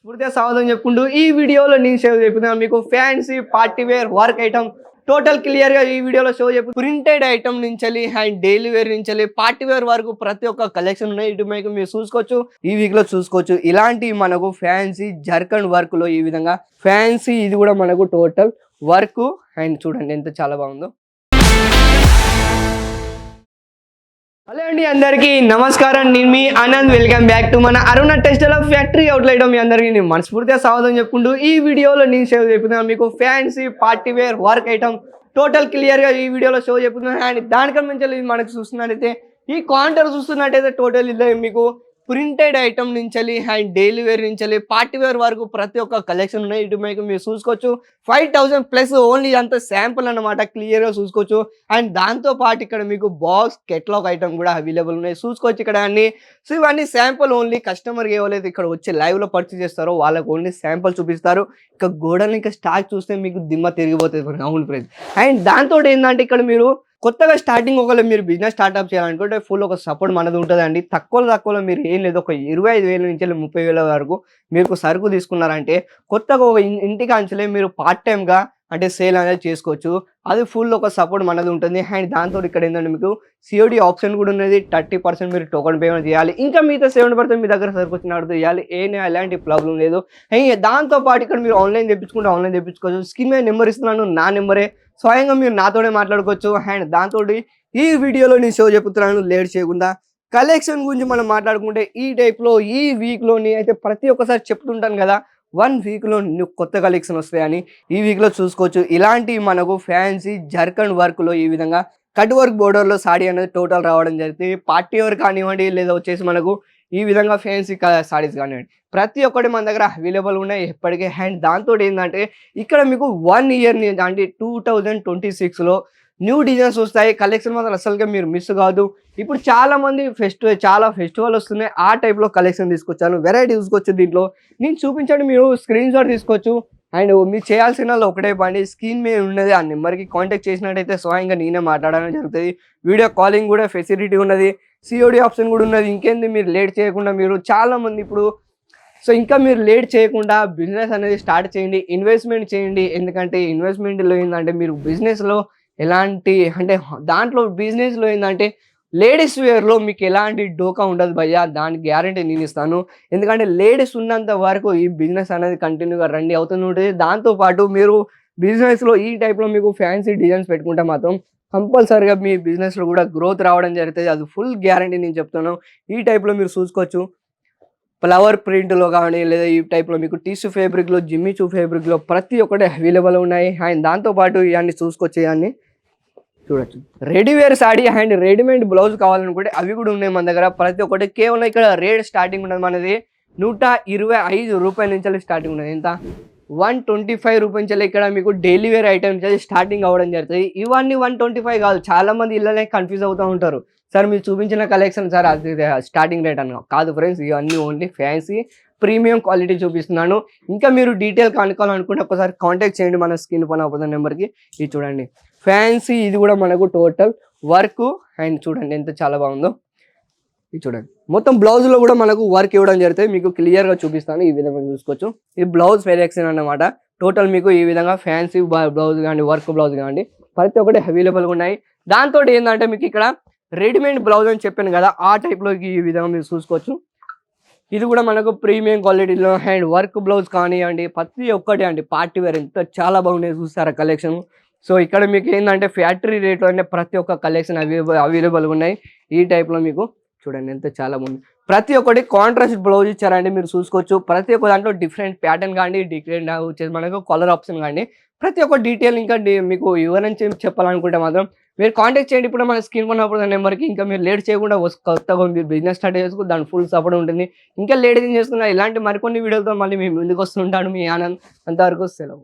మనస్ఫూర్తిగా స్వాగతం చెప్పుకుంటూ ఈ వీడియోలో నేను షో చెప్తున్నా మీకు fancy party wear work item total clear గా ఈ వీడియోలో షో చెప్పు ప్రింటెడ్ ఐటమ్ నుంచి అండ్ డైలీ వేర్ నుంచి పార్టీ వేర్ వరకు ప్రతి ఒక్క కలెక్షన్ ఉన్నాయి. ఇటు మీకు మీరు చూసుకోవచ్చు, ఈ వీక్ లో చూసుకోవచ్చు. ఇలాంటి మనకు ఫ్యాన్సీ జర్కన్ వర్క్ లో ఈ విధంగా ఫ్యాన్సీ ఇది కూడా మనకు టోటల్ వర్క్ అండ్ చూడండి ఎంత చాలా బాగుందో. హలో అండి, అందరికీ నమస్కారం. నేను మీ ఆనంద్. వెల్కమ్ బ్యాక్ టు మన అరుణ టెక్స్టైల్ ఫ్యాక్టరీ అవుట్లెట్. మీ అందరికీ నేను మనస్ఫూర్తిగా స్వాగతం చెప్పుకుంటూ ఈ వీడియోలో నేను షో చెప్తున్నా మీకు fancy party wear work item total clear గా ఈ వీడియోలో షో చెప్తున్నాను. అండ్ దానికన్నా మించి మనకు చూస్తున్నట్టయితే ఈ కౌంటర్ చూస్తున్నట్టయితే టోటల్ ఇలా మీకు ప్రింటెడ్ ఐటమ్ నుంచి అండ్ డైలీ వేర్ నుంచి పార్టీ వేర్ వరకు ప్రతి ఒక్క కలెక్షన్ ఉన్నాయి. ఇటు మీకు మీరు చూసుకోవచ్చు 5000 ప్లస్ ఓన్లీ అంత శాంపుల్ అనమాట, క్లియర్ గా చూసుకోవచ్చు. అండ్ దాంతో పాటు ఇక్కడ మీకు బాక్స్ కెట్లాగ్ ఐటమ్ కూడా అవైలబుల్ ఉన్నాయి, చూసుకోవచ్చు ఇక్కడ అన్ని. సో ఇవన్నీ శాంపుల్ ఓన్లీ. కస్టమర్ ఎవరైతే ఇక్కడ వచ్చి లైవ్ లో పర్చేస్ చేస్తారో వాళ్ళకి ఓన్లీ శాంపుల్ చూపిస్తారు. ఇక గోడలు ఇంకా స్టాక్ చూస్తే మీకు దిమ్మ తిరిగిపోతుంది అవును ప్రైస్. అండ్ దాంతో ఏంటంటే ఇక్కడ మీరు కొత్తగా స్టార్టింగ్ ఒకవేళ మీరు బిజినెస్ స్టార్ట్అప్ చేయాలనుకుంటే ఫుల్ ఒక సపోర్ట్ మనది ఉంటుందండి. తక్కువలో మీరు ఏం లేదు, ఒక 25,000 నుంచి 30,000 వరకు మీరు సరుకు తీసుకున్నారంటే కొత్తగా ఒక ఇంటికి అంచలే మీరు పార్ట్ టైమ్గా అంటే సేల్ అనేది చేసుకోవచ్చు. అది ఫుల్ ఒక సపోర్ట్ మనది ఉంటుంది. అండ్ దాంతో ఇక్కడ ఏంటంటే మీకు సిఓడి ఆప్షన్ కూడా ఉన్నది. 30% మీరు టోకెన్ పేమెంట్ చేయాలి. ఇంకా మిగతా 70% మీ దగ్గర సరుకు వచ్చిన చేయాలి. ఎలాంటి ప్రాబ్లం లేదు. దాంతో పాటు ఇక్కడ మీరు ఆన్లైన్ తెప్పించుకోవచ్చు. స్క్రీన్ మీద నెంబర్ ఇస్తున్నాను, నా నెంబరే. స్వయంగా మీరు నాతోనే మాట్లాడుకోవచ్చు. అండ్ దాంతో ఈ వీడియోలో నేను షో చెప్తున్నాను. లేట్ చేయకుండా కలెక్షన్ గురించి మనం మాట్లాడుకుంటే ఈ టైప్లో ఈ వీక్లోని అయితే ప్రతి ఒక్కసారి చెప్తుంటాను కదా, 1 వీక్లో కొత్త కలెక్షన్ వస్తాయని. ఈ వీక్లో చూసుకోవచ్చు ఇలాంటి మనకు ఫ్యాన్సీ జర్కన్ వర్క్లో ఈ విధంగా కట్ వర్క్ బోర్డర్లో సాడీ అనేది టోటల్ రావడం జరుగుతుంది. పార్టీ వేర్ కానివ్వండి, లేదా వచ్చేసి మనకు ఈ విధంగా ఫ్యాన్సీ సాడీస్ కానివ్వండి, ప్రతి ఒక్కటి మన దగ్గర అవైలబుల్ ఉన్నాయి ఎప్పటికీ. అండ్ దాంతో ఏంటంటే ఇక్కడ మీకు 1 ఇయర్ అంటే 2026లో న్యూ డిజైన్స్ వస్తాయి. కలెక్షన్ మాత్రం అసలుగా మీరు మిస్ కాదు. ఇప్పుడు చాలా ఫెస్టివల్ వస్తున్నాయి, ఆ టైప్లో కలెక్షన్ తీసుకొచ్చాను. వెరైటీ చూసుకోవచ్చు. దీంట్లో నేను చూపించండి, మీరు స్క్రీన్ షాట్ తీసుకోవచ్చు. అండ్ మీరు చేయాల్సిన ఒకటే పని, స్క్రీన్ మీద ఉన్నది ఆ నెంబర్కి కాంటాక్ట్ చేసినట్టయితే స్వయంగా నేనే మాట్లాడడం జరుగుతుంది. వీడియో కాలింగ్ కూడా ఫెసిలిటీ ఉన్నది, సిఓడి ఆప్షన్ కూడా ఉన్నది. ఇంకేంది మీరు లేట్ చేయకుండా మీరు చాలామంది ఇప్పుడు ఇంకా మీరు లేట్ చేయకుండా బిజినెస్ అనేది స్టార్ట్ చేయండి, ఇన్వెస్ట్మెంట్ చేయండి. ఎందుకంటే ఇన్వెస్ట్మెంట్లో ఏంటంటే మీరు బిజినెస్లో ఎలాంటి అంటే దాంట్లో బిజినెస్లో ఏంటంటే లేడీస్ వేర్లో మీకు ఎలాంటి డోకా ఉండదు భయ్యా, దానికి గ్యారంటీ నేను ఇస్తాను. ఎందుకంటే లేడీస్ ఉన్నంత వరకు ఈ బిజినెస్ అనేది కంటిన్యూగా రన్ అవుతుంటుంది. దాంతోపాటు మీరు బిజినెస్లో ఈ టైప్లో మీకు ఫ్యాన్సీ డిజైన్స్ పెట్టుకుంటే మాత్రం కంపల్సరీగా మీ బిజినెస్లో కూడా గ్రోత్ రావడం జరుగుతుంది. అది ఫుల్ గ్యారంటీ నేను చెప్తాను. ఈ టైప్లో మీరు చూసుకోవచ్చు, ఫ్లవర్ ప్రింట్లో కానీ లేదా ఈ టైప్లో మీకు టిష్యూ ఫ్యాబ్రిక్లో, జిమ్మిచూ ఫ్యాబ్రిక్లో ప్రతి ఒక్కటి అవైలబుల్ ఉన్నాయి. అండ్ దాంతోపాటు ఇవన్నీ చూసుకోవచ్చు. ఇవన్నీ చూడొచ్చు. రెడీవేర్ సాడీ అండ్ రెడీమేడ్ బ్లౌజ్ కావాలనుకుంటే అవి కూడా ఉన్నాయి మన దగ్గర. ప్రతి ఒక్కటి కేవలం ఇక్కడ రేట్ స్టార్టింగ్ ఉన్నది మనది 125 రూపాయల నుంచి స్టార్టింగ్ ఉన్నది. ఎంత 125 రూపాయల నుంచి ఇక్కడ మీకు డైలీ వేర్ ఐటమ్స్ స్టార్టింగ్ అవ్వడం జరుగుతుంది. ఇవన్నీ 125 కాదు, చాలా మంది ఇళ్ళనే కన్ఫ్యూజ్ అవుతూ ఉంటారు. సార్ మీరు చూపించిన కలెక్షన్ సార్ అది స్టార్టింగ్ రేట్ అన్న కాదు ఫ్రెండ్స్, ఇవన్నీ ఓన్లీ ఫ్యాన్సీ ప్రీమియం క్వాలిటీ చూపిస్తున్నాను. ఇంకా మీరు డీటెయిల్ కనుక్కోవాలనుకుంటే ఒకసారి కాంటాక్ట్ చేయండి మన స్క్రీన్ పైన అవుతున్న నెంబర్కి. ఇది చూడండి ఫ్యాన్సీ, ఇది కూడా మనకు టోటల్ వర్క్. అండ్ చూడండి ఎంత చాలా బాగుందో. ఇది చూడండి మొత్తం బ్లౌజ్లో కూడా మనకు వర్క్ ఇవ్వడం జరుగుతుంది. మీకు క్లియర్గా చూపిస్తాను, ఈ విధంగా చూసుకోవచ్చు. ఇది బ్లౌజ్ సెలెక్షన్ అన్నమాట. టోటల్ మీకు ఈ విధంగా ఫ్యాన్సీ బ్లౌజ్ కానీ వర్క్ బ్లౌజ్ కానీ ప్రతి ఒక్కటి అవైలబుల్గా ఉన్నాయి. దాంతో ఏంటంటే మీకు ఇక్కడ రెడీమేడ్ బ్లౌజ్ అని చెప్పాను కదా, ఆ టైప్లో ఈ విధంగా మీరు చూసుకోవచ్చు. ఇది కూడా మనకు ప్రీమియం క్వాలిటీలో అండ్ వర్క్ బ్లౌజ్ కానివ్వండి ప్రతి ఒక్కటి అండి పార్టీ వేర్ ఎంత చాలా బాగున్నాయి చూస్తారా కలెక్షన్. సో ఇక్కడ మీకు ఏంటంటే ఫ్యాక్టరీ రేట్లో అంటే ప్రతి ఒక్క కలెక్షన్ అవైలబుల్గా ఉన్నాయి. ఈ టైప్లో మీకు చూడండి ఎంత చాలా బాగుంది. ప్రతి ఒక్కటి కాంట్రాస్ట్ బ్లౌజ్ ఇచ్చారండి, మీరు చూసుకోవచ్చు. ప్రతి ఒక్క దాంట్లో డిఫరెంట్ ప్యాటర్న్ కానీ డిఫరెంట్ వచ్చేసి మనకు కలర్ ఆప్షన్ కానీ ప్రతి ఒక్క డీటెయిల్ ఇంకా మీకు వివరించి చెప్పాలనుకుంటే మాత్రం మీరు కాంటాక్ట్ చేయండి ఇప్పుడు మన స్క్రీన్ ఉన్నప్పుడు నెంబర్కి. ఇంకా మీరు లేట్ చేయకుండా కొత్తగా మీరు బిజినెస్ స్టార్ట్ చేసుకుని దాని ఫుల్ సపోర్ట్ ఉంటుంది. ఇంకా లేట్ చేసుకున్నా ఇలాంటి మరికొన్ని వీడియోలతో మళ్ళీ మేము ముందుకు వస్తుంటాను. మీ ఆనంద్. అంతవరకు సెలవు.